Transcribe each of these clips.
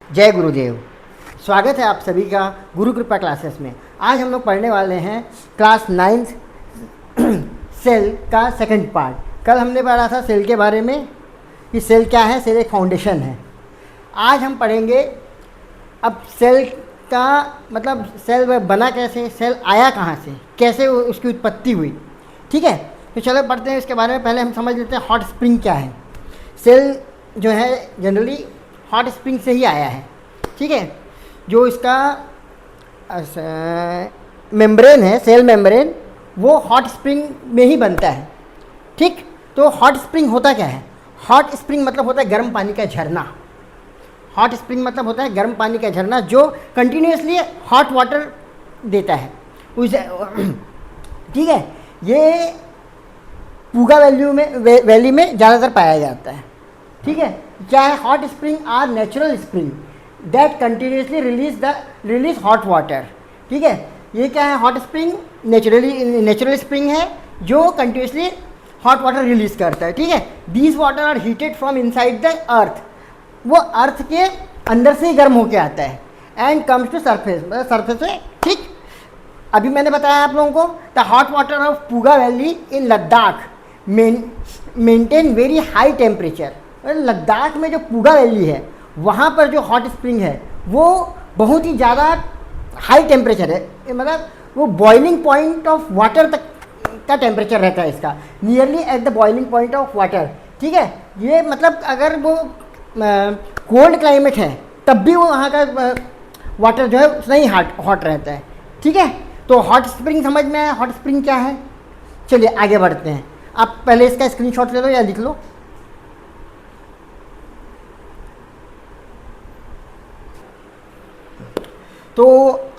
जय गुरुदेव। स्वागत है आप सभी का गुरु कृपा क्लासेस में। आज हम लोग पढ़ने वाले हैं क्लास 9 सेल का सेकंड पार्ट। कल हमने पढ़ा था सेल के बारे में कि सेल क्या है। सेल एक फाउंडेशन है। आज हम पढ़ेंगे अब सेल का मतलब सेल बना कैसे, सेल आया कहाँ से, कैसे उसकी उत्पत्ति हुई। ठीक है, तो चलो पढ़ते हैं इसके बारे में। पहले हम समझ लेते हैं हॉट स्प्रिंग क्या है। सेल जो है जनरली हॉट स्प्रिंग से ही आया है। ठीक है, जो इसका मेम्ब्रेन है, सेल मेम्ब्रेन, वो हॉट स्प्रिंग में ही बनता है। ठीक, तो हॉट स्प्रिंग होता क्या है? हॉट स्प्रिंग मतलब होता है गर्म पानी का झरना। हॉट स्प्रिंग मतलब होता है गर्म पानी का झरना जो कंटिन्यूसली हॉट वाटर देता है उसे। ठीक है, ये पूगा वैली में ज़्यादातर पाया जाता है। ठीक है, क्या है? Hot spring are natural spring that continuously release hot water. ठीक है, ये क्या है? हॉट स्प्रिंग नेचुरल स्प्रिंग है जो कंटिन्यूसली हॉट वाटर रिलीज करता है। ठीक है, these water are heated from inside the earth. वो अर्थ के अंदर से ही गर्म होके आता है एंड कम्स टू सरफेस, मतलब सरफेस से। ठीक, अभी मैंने बताया आप लोगों को the hot water of Puga valley in Ladakh maintain very high temperature. Ladakh में जो पूगा वैली है वहाँ पर जो हॉट स्प्रिंग है वो बहुत ही ज़्यादा हाई टेम्परेचर है, मतलब वो बॉइलिंग पॉइंट ऑफ वाटर तक का टेम्परेचर रहता है इसका, nearly at the boiling point of water. ठीक है, ये मतलब अगर वो कोल्ड क्लाइमेट है तब भी वो वहाँ का वाटर जो है उतना ही हॉट रहता है। ठीक है, तो हॉट स्प्रिंग समझ में आया हॉट स्प्रिंग क्या है। चलिए आगे बढ़ते हैं। आप पहले इसका स्क्रीनशॉट ले लो या लिख लो। तो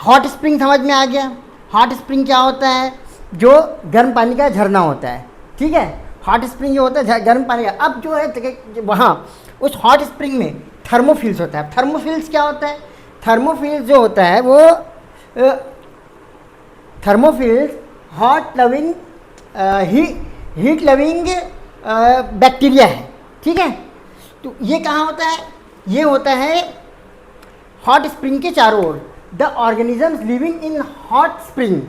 हॉट स्प्रिंग समझ में आ गया। हॉट स्प्रिंग क्या होता है? जो गर्म पानी का झरना होता है। ठीक है, हॉट स्प्रिंग जो होता है गर्म पानी का। अब जो है वहाँ उस हॉट स्प्रिंग में थर्मोफिल्स होता है। थर्मोफिल्स क्या होता है? थर्मोफिल्स जो होता है वो thermophilus hot loving heat loving bacteria है। ठीक है, तो ये कहाँ होता है? ये होता है हॉट स्प्रिंग के चारों ओर। The organisms living in hot spring.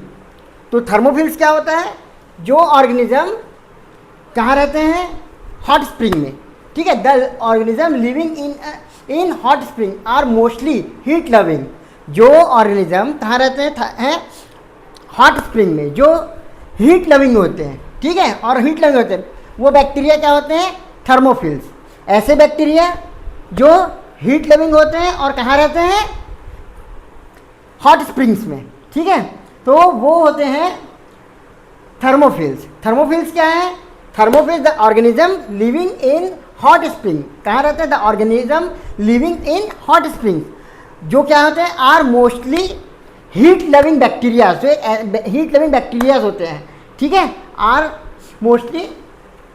तो थर्मोफिल्स क्या होता है? जो ऑर्गेनिज्म कहाँ रहते हैं? हॉट स्प्रिंग में। ठीक है, the organism living in hot spring are mostly heat loving. जो ऑर्गेनिज्म कहाँ रहते हैं? हॉट स्प्रिंग में, जो हीट लविंग होते हैं। ठीक है, और हीट लविंग होते हैं वो बैक्टीरिया क्या होते हैं? थर्मोफिल्स। ऐसे बैक्टीरिया जो हीट लविंग होते हैं और कहाँ रहते हैं? हॉट स्प्रिंग्स में। ठीक है, तो वो होते हैं थर्मोफिल्स। थर्मोफिल्स क्या है? Thermophiles the organism living in hot spring. कहाँ रहते हैं? The organism living in hot spring. जो क्या होते हैं? Are mostly heat loving bacterias. Heat loving bacterias होते हैं। ठीक है, are mostly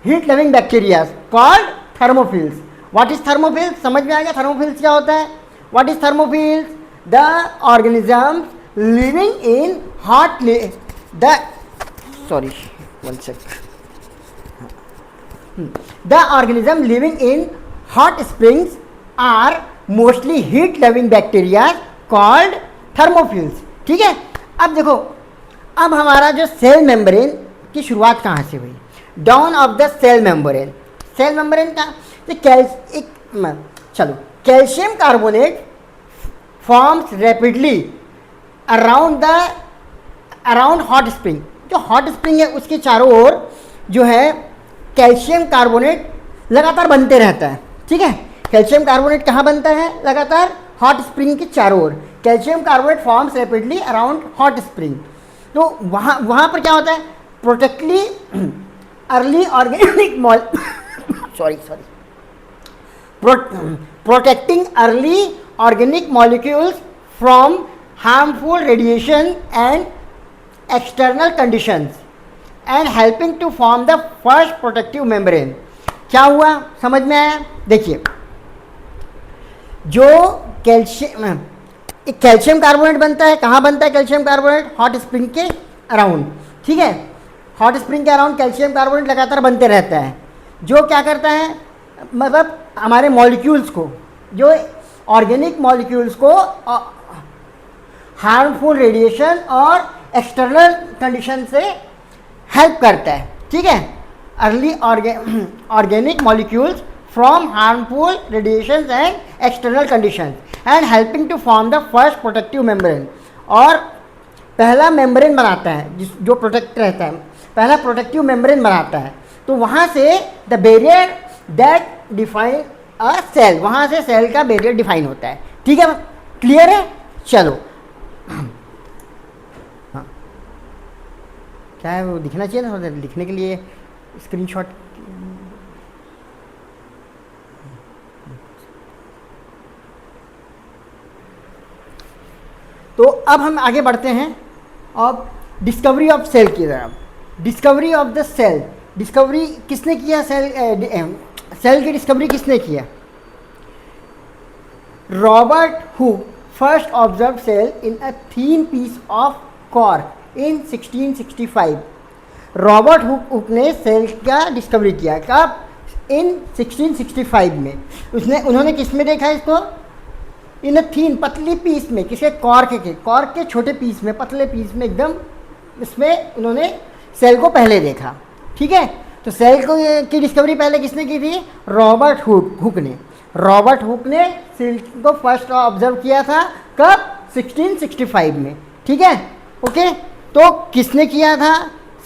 heat loving bacterias called thermophiles. What is thermophiles? समझ में आ गया थर्मोफिल्स क्या होता है? What is thermophiles? The organisms living in hot the organism living in hot springs are mostly heat loving bacteria called thermophilus. ठीक है, अब देखो, अब हमारा जो सेल मेम्ब्रेन की शुरुआत कहाँ से हुई? Dawn of the cell membrane. Cell membrane का चलो, calcium carbonate forms rapidly around hot spring. जो हॉट स्प्रिंग है उसके चारों ओर जो है कैल्शियम कार्बोनेट लगातार बनते रहता है। ठीक है, कैल्शियम कार्बोनेट कहाँ बनता है? लगातार हॉट स्प्रिंग के चारों ओर calcium carbonate forms rapidly around hot spring. तो वहाँ पर क्या होता है? Protecting early organic protecting early organic molecules from harmful radiation and external conditions and helping to form the first protective membrane। क्या हुआ? समझ में आया? देखिए, जो कैल्शियम कार्बोनेट बनता है, कहाँ बनता है कैल्शियम कार्बोनेट? हॉट स्प्रिंग के अराउंड। ठीक है, हॉट स्प्रिंग के अराउंड कैल्शियम कार्बोनेट लगातार बनते रहता है, जो क्या करता है, मतलब हमारे मॉलिक्यूल्स को, जो ऑर्गेनिक मॉलिक्यूल्स को हार्मफुल रेडिएशन और एक्सटर्नल कंडीशन से हेल्प करता है, ठीक है। Early organic molecules from harmful radiation and external condition and helping to form the first protective membrane, और पहला मेम्ब्रेन बनाता है जो प्रोटेक्ट रहता है, पहला प्रोटेक्टिव मेम्ब्रेन बनाता है। तो वहाँ से the barrier that define a cell, वहाँ से सेल का बैरियर डिफाइन होता है, ठीक है। क्लियर है? चलो, हाँ क्या है वो दिखना चाहिए ना, लिखने के लिए स्क्रीनशॉट। तो अब हम आगे बढ़ते हैं अब डिस्कवरी ऑफ सेल की तरफ। Discovery of the cell, discovery किसने किया? सेल की डिस्कवरी किसने किया? Robert Hooke first observe cell in a thin piece of cork in 1665। Robert Hooke ने सेल का डिस्कवरी किया, कब? इन 1665 में। उन्होंने किस में देखा इसको? इन थीन, पतली पीस में, किसके? कॉर्क के छोटे पीस में, पतले पीस में एकदम, इसमें उन्होंने सेल को पहले देखा, ठीक है। तो सेल को की डिस्कवरी पहले किसने की थी? रॉबर्ट हुक ने। रॉबर्ट हुक ने सेल को फर्स्ट ऑब्जर्व किया था, कब? 1665 में, ठीक है, ओके। तो किसने किया था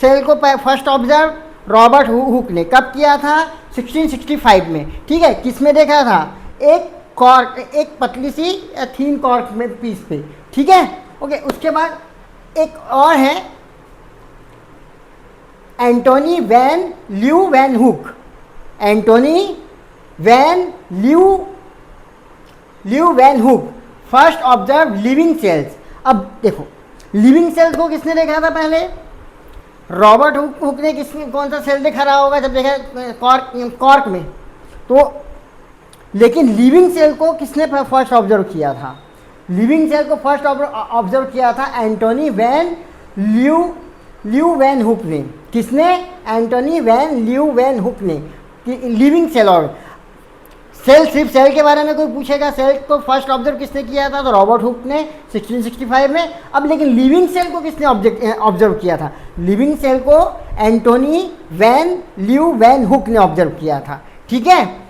सेल को फर्स्ट ऑब्जर्व? रॉबर्ट हुक ने। कब किया था? 1665 में, ठीक है। किस में देखा था? एक कॉर्क, एक पतली सी थीन कॉर्क में पीस पे, ठीक है, ओके। उसके बाद एक और है Antonie van Leeuwenhoek. Antonie van Leeuwenhoek first observe living cells. अब देखो, लिविंग सेल्स को किसने देखा था पहले? रॉबर्ट हुक ने। कौन सा सेल देखा रहा होगा जब देखा कॉर्क में? तो लेकिन लिविंग सेल को किसने फर्स्ट ऑब्जर्व किया था? लिविंग सेल को फर्स्ट ऑब्जर्व किया था एंटोनी वैन ल्यू वैन हुक ने। किसने? एंटोनी वैन ल्यू वैन हुक ने। लिविंग सेल, और सेल, सिर्फ सेल के बारे में कोई पूछेगा सेल को फर्स्ट ऑब्जर्व किसने किया था, तो रॉबर्ट हुक ने 1665 में। अब लेकिन लिविंग सेल को किसने ऑब्जर्व किया था? लिविंग सेल को एंटोनी वैन ल्यू वैन हुक ने ऑब्जर्व किया था, ठीक है।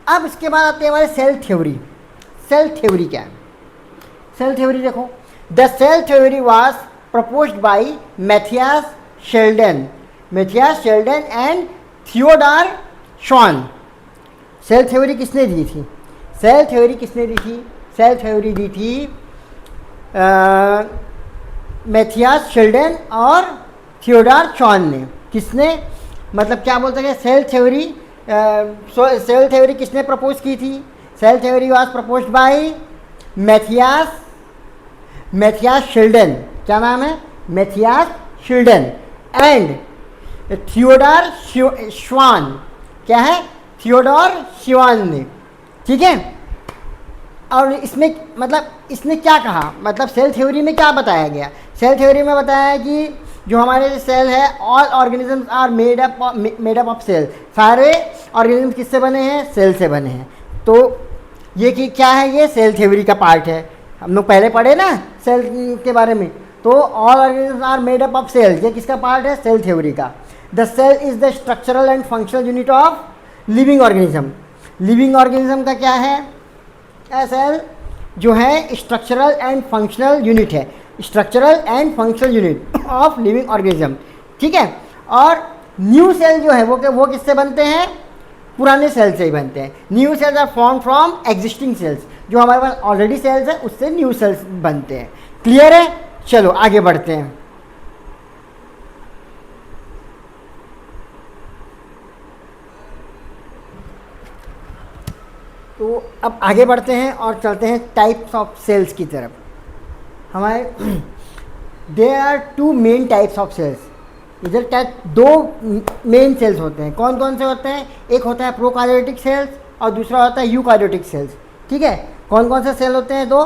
अब इसके बाद आते हैं हमारे सेल थ्योरी। सेल थ्योरी क्या है? सेल थ्योरी देखो, the cell theory was proposed by Matthias Schleiden and Theodor Schwann. Cell theory किसने दी थी? सेल थ्योरी किसने दी थी? सेल थ्योरी दी थी मैथियास शेल्डन और थियोडोर शॉन ने। किसने, मतलब क्या बोलते हैं सेल थ्योरी? सेल थ्योरी किसने प्रपोज की थी? Cell theory was proposed by Matthias Schleiden. क्या नाम है? मैथियास शेल्डन एंड थियोडोर श्वान। क्या है? थियोडोर श्वान ने, ठीक है। और इसमें मतलब इसने क्या कहा, मतलब सेल थ्योरी में क्या बताया गया? सेल थ्योरी में बताया कि जो हमारे सेल है, all organisms are made up of cell. सारे ऑर्गेनिज्म किससे बने हैं? सेल से बने हैं। तो ये कि क्या है? ये सेल थ्योरी का पार्ट है। हम लोग पहले पढ़े ना सेल के बारे में। तो all organisms are made up of cell, ये किसका पार्ट है? सेल थ्योरी का। The cell is the structural and functional unit of living organism. Living organism का क्या है? सेल जो है स्ट्रक्चरल एंड फंक्शनल यूनिट है, structural and functional unit of living organism, ठीक है। और न्यू सेल जो है वो किससे बनते हैं? पुराने सेल से ही बनते हैं। New cells are form from existing cells. जो हमारे पास ऑलरेडी सेल्स है उससे न्यू सेल्स बनते हैं। क्लियर है? चलो आगे बढ़ते हैं। तो अब आगे बढ़ते हैं और चलते हैं टाइप्स ऑफ सेल्स की तरफ। हमारे there are two main types of cells. इधर दो मेन सेल्स होते हैं। कौन कौन से होते हैं? एक होता है प्रोकार्योटिक सेल्स और दूसरा होता है यूकार्योटिक सेल्स, ठीक है। कौन कौन से सेल होते हैं? दो,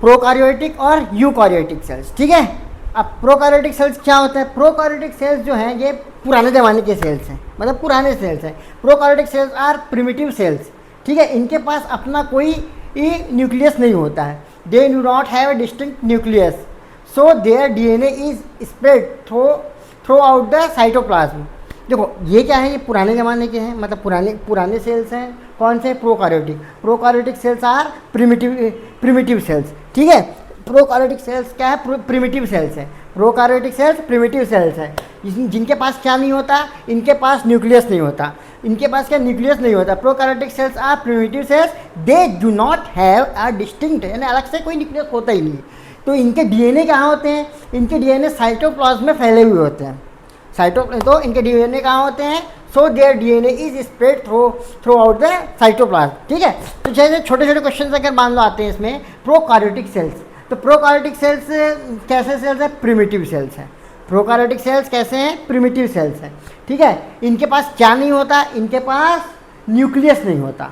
प्रोकार्योटिक और यूकार्योटिक सेल्स, ठीक है। अब प्रोकार्योटिक सेल्स क्या होता है? प्रोकार्योटिक सेल्स जो हैं ये पुराने ज़माने के सेल्स हैं, मतलब पुराने सेल्स हैं। Prokaryotic cells are primitive cells, ठीक है। इनके पास अपना कोई ये न्यूक्लियस नहीं होता है, they do not have a distinct nucleus, so there DNA is spread through out the cytoplasm. देखो ये क्या है, ये पुराने ज़माने के हैं, मतलब पुराने सेल्स हैं। कौन से? Prokaryotic cells are primitive cells. ठीक है, प्रोकार्योटिक सेल्स क्या है? प्रिमिटिव सेल्स है। प्रोकार्योटिक सेल्स प्रिमिटिव सेल्स है, जिनके पास क्या नहीं होता? इनके पास न्यूक्लियस नहीं होता। इनके पास क्या? न्यूक्लियस नहीं होता। Prokaryotic cells are primitive cells, they do not have a distinct, यानी अलग से कोई न्यूक्लियस होता ही नहीं। तो इनके डीएनए कहाँ होते हैं? इनके डीएनए साइटोप्लाज्म में फैले हुए होते हैं। तो इनके डीएनए कहाँ होते हैं? So there DNA is spread through out the cytoplasm. ठीक है, तो जैसे छोटे छोटे क्वेश्चन अगर मान लो आते हैं इसमें, प्रोकार्योटिक सेल्स, तो प्रोकार्योटिक सेल्स कैसे सेल्स है? प्रिमिटिव सेल्स हैं। प्रोकार्योटिक सेल्स कैसे हैं? प्रिमिटिव सेल्स हैं। ठीक है, इनके पास क्या नहीं होता? इनके पास न्यूक्लियस नहीं होता।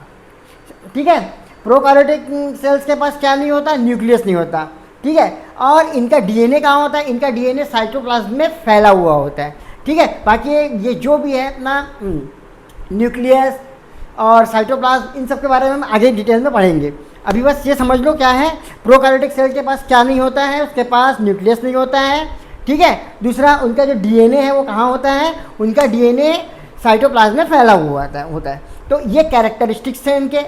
ठीक है, प्रोकार्योटिक सेल्स के पास क्या नहीं होता? न्यूक्लियस नहीं होता। ठीक है, और इनका डीएनए कहाँ होता है? इनका डीएनए साइटोप्लाज्म में फैला हुआ होता है। ठीक है, बाकी ये जो भी है अपना न्यूक्लियस और साइटोप्लाज्म, इन सब के बारे में हम आगे डिटेल में पढ़ेंगे। अभी बस ये समझ लो क्या है, प्रोकार्योटिक सेल के पास क्या नहीं होता है? उसके पास न्यूक्लियस नहीं होता है। ठीक है, दूसरा उनका जो डीएनए है वो कहाँ होता है? उनका डीएनए साइटोप्लाज्म में फैला हुआ होता है। तो ये कैरेक्टरिस्टिक्स हैं इनके।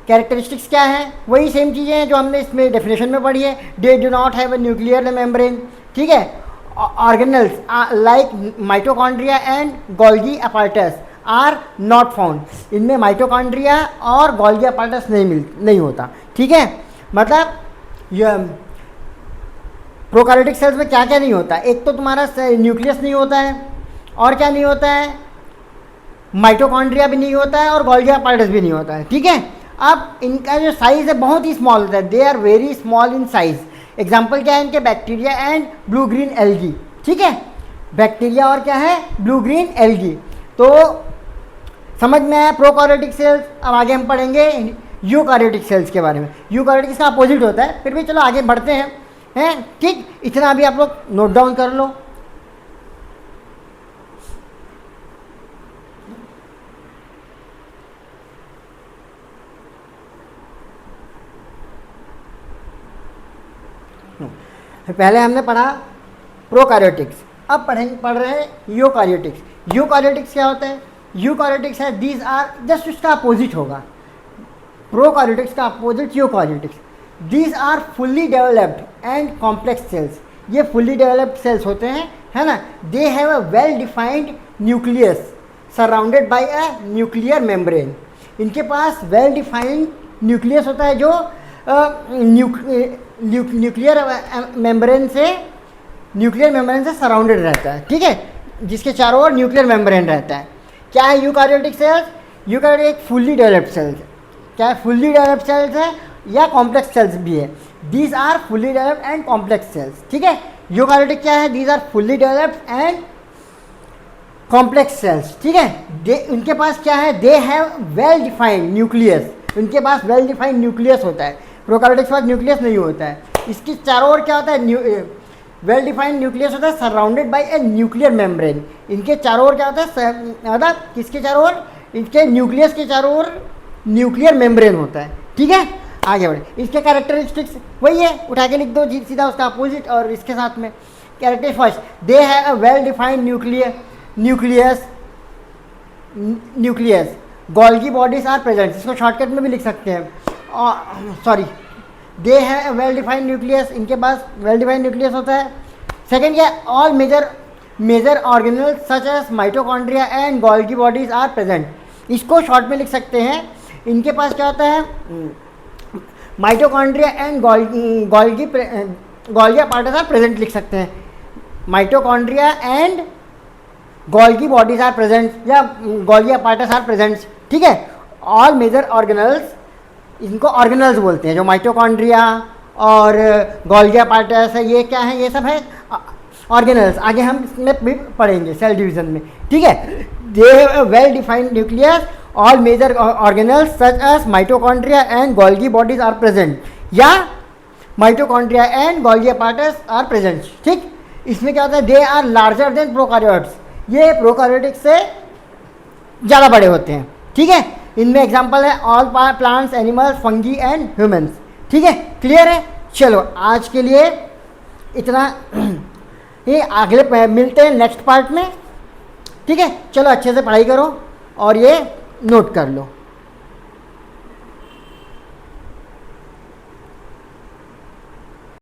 कैरेक्टरिस्टिक्स क्या है? वही सेम चीज़ें हैं जो हमने इसमें डेफिनेशन में पढ़ी है। They do not have a nuclear membrane. ठीक है, organelles like mitochondria and Golgi apparatus are not found. इनमें माइटोकॉन्ड्रिया और गोल्गी अपैरेटस नहीं होता। ठीक है, मतलब ये प्रोकार्योटिक सेल्स में क्या क्या नहीं होता? एक तो तुम्हारा न्यूक्लियस नहीं होता है, और क्या नहीं होता है? माइटोकॉन्ड्रिया भी नहीं होता है, और गोल्गी अपैरेटस भी नहीं होता है। ठीक है, अब इनका जो साइज़ है बहुत ही स्मॉल होता है, they are very small in size. Example क्या है इनके? Bacteria and blue green algae. ठीक है, बैक्टीरिया और क्या है? Blue green algae. तो समझ में आया प्रोकार्योटिक सेल्स। अब आगे हम पढ़ेंगे यूकार्योटिक सेल्स के बारे में। यूकार्योटिक का अपोजिट होता है, फिर भी चलो आगे बढ़ते हैं। ठीक, इतना अभी आप लोग नोट डाउन कर लो। पहले हमने पढ़ा प्रोकार्योटिक्स, अब पढ़ रहे हैं यूकार्योटिक्स। यूकार्योटिक्स क्या होता है? यूकार्योटिक्स है, दीज आर जस्ट उसका अपोजिट होगा। प्रोकार्योटिक्स का opposite eukaryotics. These are fully developed and complex cells. ये फुल्ली डेवलप्ड सेल्स होते हैं, है ना। They have a well defined nucleus surrounded by a nuclear membrane. इनके पास वेल डिफाइंड न्यूक्लियस होता है जो न्यूक्लियर मेम्ब्रेन से सराउंडेड रहता है। ठीक है, जिसके चारों ओर न्यूक्लियर मेम्ब्रेन रहता है। क्या है यूकार्योटिक सेल्स? यूकार्योटिक एक फुल्ली डेवलप्ड सेल्स है। क्या है? फुल्ली डेवलप्ड सेल्स है या कॉम्प्लेक्स सेल्स भी है। These are fully developed and complex cells. ठीक है, यूकार्योटिक क्या है? These are fully developed and complex cells. ठीक है, उनके पास क्या है? They have well defined nucleus. उनके पास वेल डिफाइंड न्यूक्लियस होता है। प्रोकार्योटिक के पास न्यूक्लियस नहीं होता है। इसकी चारों ओर क्या होता है? वेल डिफाइंड न्यूक्लियस होता है surrounded by a nuclear membrane. इनके चारों ओर क्या होता है? मतलब किसके चारों ओर? इनके न्यूक्लियस के चारों ओर न्यूक्लियर मेम्ब्रेन होता है। ठीक है, आगे बढ़े। इसके कैरेक्टरिस्टिक्स वही है, उठा के लिख दो सीधा उसका अपोजिट और इसके साथ में। Character first, they have a well defined nucleus Golgi bodies are present. इसको शॉर्टकट में भी लिख सकते हैं। Sorry, they have a well defined nucleus. इनके पास वेल डिफाइंड न्यूक्लियस होता है। सेकेंड क्या? All major organelle such as mitochondria and Golgi bodies are present. इसको शॉर्ट में लिख सकते हैं। इनके पास क्या होता है? Mitochondria and Golgi apparatus are present लिख सकते हैं। Mitochondria and Golgi bodies are present या गोल्गी अपैरेटस आर प्रेजेंट। ठीक है, ऑल मेजर ऑर्गेनल्स, इनको ऑर्गेनल्स बोलते हैं। जो माइटोकॉन्ड्रिया और गोल्गी अपैरेटस है, ये क्या है? ये सब है ऑर्गेनल्स। आगे हम इसमें भी पढ़ेंगे सेल डिवीजन में। ठीक है, they have a well defined nucleus, all major organelles such as mitochondria and Golgi bodies are present, या mitochondria and Golgi apparatus are present. ठीक, इसमें क्या होता है? They are larger than prokaryotes. ये प्रोकार्योटिक से ज़्यादा बड़े होते हैं। ठीक है, इनमें एग्जांपल है all plants, animals, fungi and humans. ठीक है, क्लियर है? चलो आज के लिए इतना ये अगले मिलते हैं नेक्स्ट पार्ट में। ठीक है, चलो अच्छे से पढ़ाई करो और ये नोट कर लो।